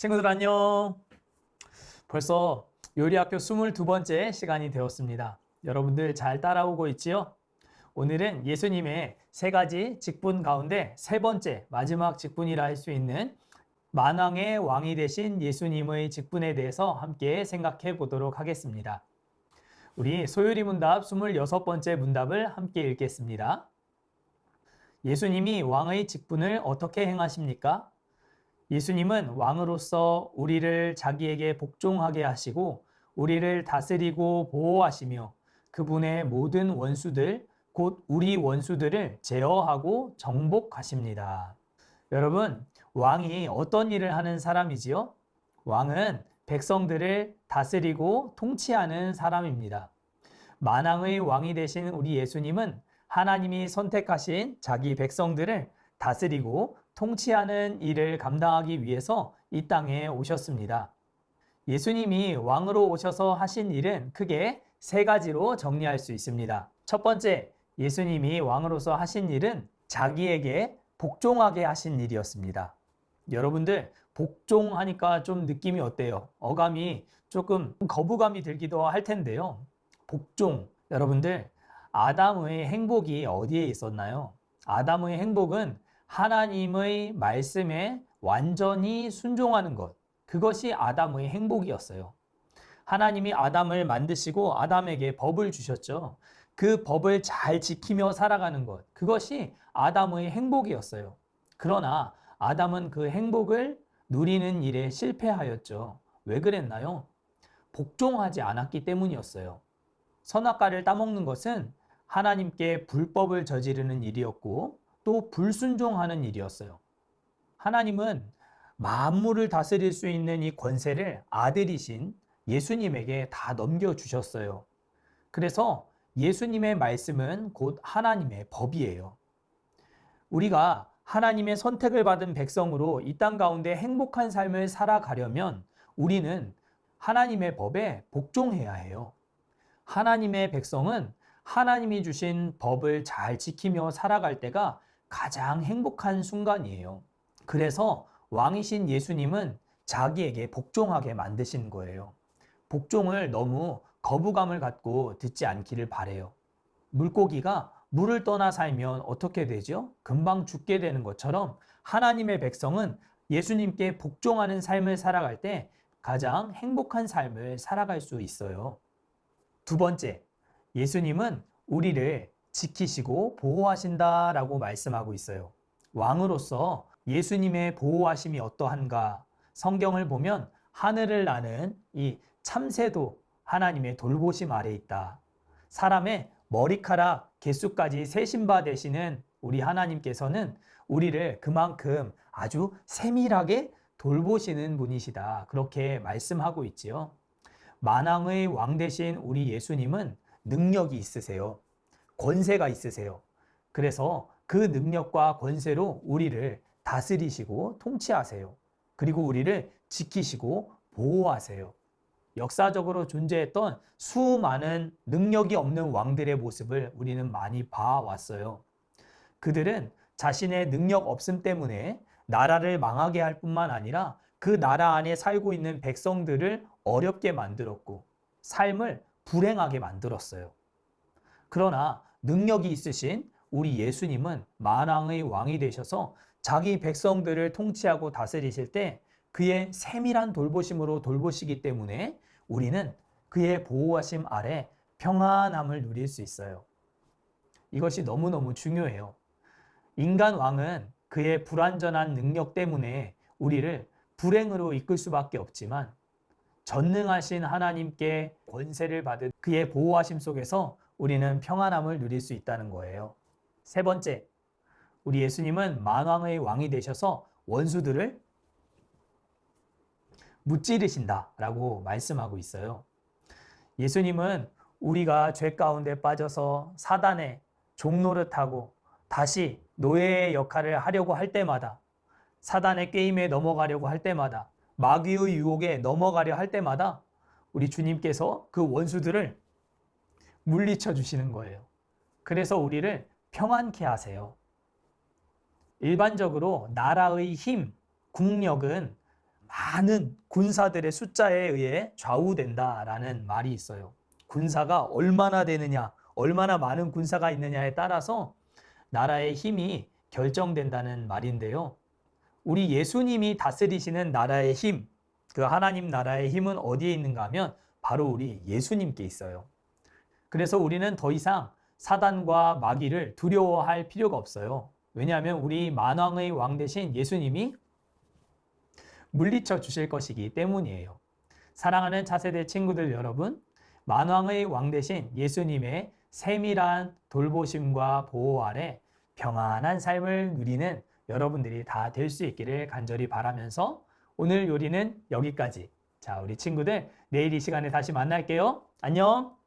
친구들 안녕. 벌써 요리학교 22번째 시간이 되었습니다. 여러분들 잘 따라오고 있지요? 오늘은 예수님의 세 가지 직분 가운데 세 번째 마지막 직분이라 할 수 있는 만왕의 왕이 되신 예수님의 직분에 대해서 함께 생각해 보도록 하겠습니다. 우리 소요리 문답 26번째 문답을 함께 읽겠습니다. 예수님이 왕의 직분을 어떻게 행하십니까? 예수님은 왕으로서 우리를 자기에게 복종하게 하시고 우리를 다스리고 보호하시며 그분의 모든 원수들, 곧 우리 원수들을 제어하고 정복하십니다. 여러분, 왕이 어떤 일을 하는 사람이지요? 왕은 백성들을 다스리고 통치하는 사람입니다. 만왕의 왕이 되신 우리 예수님은 하나님이 선택하신 자기 백성들을 다스리고 통치하는 일을 감당하기 위해서 이 땅에 오셨습니다. 예수님이 왕으로 오셔서 하신 일은 크게 세 가지로 정리할 수 있습니다. 첫 번째, 예수님이 왕으로서 하신 일은 자기에게 복종하게 하신 일이었습니다. 여러분들, 복종하니까 좀 느낌이 어때요? 어감이 조금 거부감이 들기도 할 텐데요. 복종, 여러분들, 아담의 행복이 어디에 있었나요? 아담의 행복은 하나님의 말씀에 완전히 순종하는 것, 그것이 아담의 행복이었어요. 하나님이 아담을 만드시고 아담에게 법을 주셨죠. 그 법을 잘 지키며 살아가는 것, 그것이 아담의 행복이었어요. 그러나 아담은 그 행복을 누리는 일에 실패하였죠. 왜 그랬나요? 복종하지 않았기 때문이었어요. 선악과를 따먹는 것은 하나님께 불법을 저지르는 일이었고 또 불순종하는 일이었어요. 하나님은 만물을 다스릴 수 있는 이 권세를 아들이신 예수님에게 다 넘겨주셨어요. 그래서 예수님의 말씀은 곧 하나님의 법이에요. 우리가 하나님의 선택을 받은 백성으로 이 땅 가운데 행복한 삶을 살아가려면 우리는 하나님의 법에 복종해야 해요. 하나님의 백성은 하나님이 주신 법을 잘 지키며 살아갈 때가 가장 행복한 순간이에요. 그래서 왕이신 예수님은 자기에게 복종하게 만드신 거예요. 복종을 너무 거부감을 갖고 듣지 않기를 바래요. 물고기가 물을 떠나 살면 어떻게 되죠? 금방 죽게 되는 것처럼 하나님의 백성은 예수님께 복종하는 삶을 살아갈 때 가장 행복한 삶을 살아갈 수 있어요. 두 번째, 예수님은 우리를 지키시고 보호하신다라고 말씀하고 있어요. 왕으로서 예수님의 보호하심이 어떠한가? 성경을 보면 하늘을 나는 이 참새도 하나님의 돌보심 아래 있다. 사람의 머리카락 개수까지 세신 바 되시는 우리 하나님께서는 우리를 그만큼 아주 세밀하게 돌보시는 분이시다. 그렇게 말씀하고 있지요. 만왕의 왕 되신 우리 예수님은 능력이 있으세요. 권세가 있으세요. 그래서 그 능력과 권세로 우리를 다스리시고 통치하세요. 그리고 우리를 지키시고 보호하세요. 역사적으로 존재했던 수많은 능력이 없는 왕들의 모습을 우리는 많이 봐왔어요. 그들은 자신의 능력 없음 때문에 나라를 망하게 할 뿐만 아니라 그 나라 안에 살고 있는 백성들을 어렵게 만들었고 삶을 불행하게 만들었어요. 그러나 능력이 있으신 우리 예수님은 만왕의 왕이 되셔서 자기 백성들을 통치하고 다스리실 때 그의 세밀한 돌보심으로 돌보시기 때문에 우리는 그의 보호하심 아래 평안함을 누릴 수 있어요. 이것이 너무너무 중요해요. 인간 왕은 그의 불완전한 능력 때문에 우리를 불행으로 이끌 수밖에 없지만 전능하신 하나님께 권세를 받은 그의 보호하심 속에서 우리는 평안함을 누릴 수 있다는 거예요. 세 번째, 우리 예수님은 만왕의 왕이 되셔서 원수들을 무찌르신다라고 말씀하고 있어요. 예수님은 우리가 죄 가운데 빠져서 사단의 종노릇하고 다시 노예의 역할을 하려고 할 때마다 사단의 게임에 넘어가려고 할 때마다 마귀의 유혹에 넘어가려 할 때마다 우리 주님께서 그 원수들을 물리쳐 주시는 거예요. 그래서 우리를 평안케 하세요. 일반적으로 나라의 힘, 국력은 많은 군사들의 숫자에 의해 좌우된다라는 말이 있어요. 군사가 얼마나 되느냐, 얼마나 많은 군사가 있느냐에 따라서 나라의 힘이 결정된다는 말인데요. 우리 예수님이 다스리시는 나라의 힘, 그 하나님 나라의 힘은 어디에 있는가 하면 바로 우리 예수님께 있어요. 그래서 우리는 더 이상 사단과 마귀를 두려워할 필요가 없어요. 왜냐하면 우리 만왕의 왕 대신 예수님이 물리쳐 주실 것이기 때문이에요. 사랑하는 차세대 친구들 여러분, 만왕의 왕 대신 예수님의 세밀한 돌보심과 보호 아래 평안한 삶을 누리는 여러분들이 다 될 수 있기를 간절히 바라면서 오늘 요리는 여기까지. 자, 우리 친구들 내일 이 시간에 다시 만날게요. 안녕!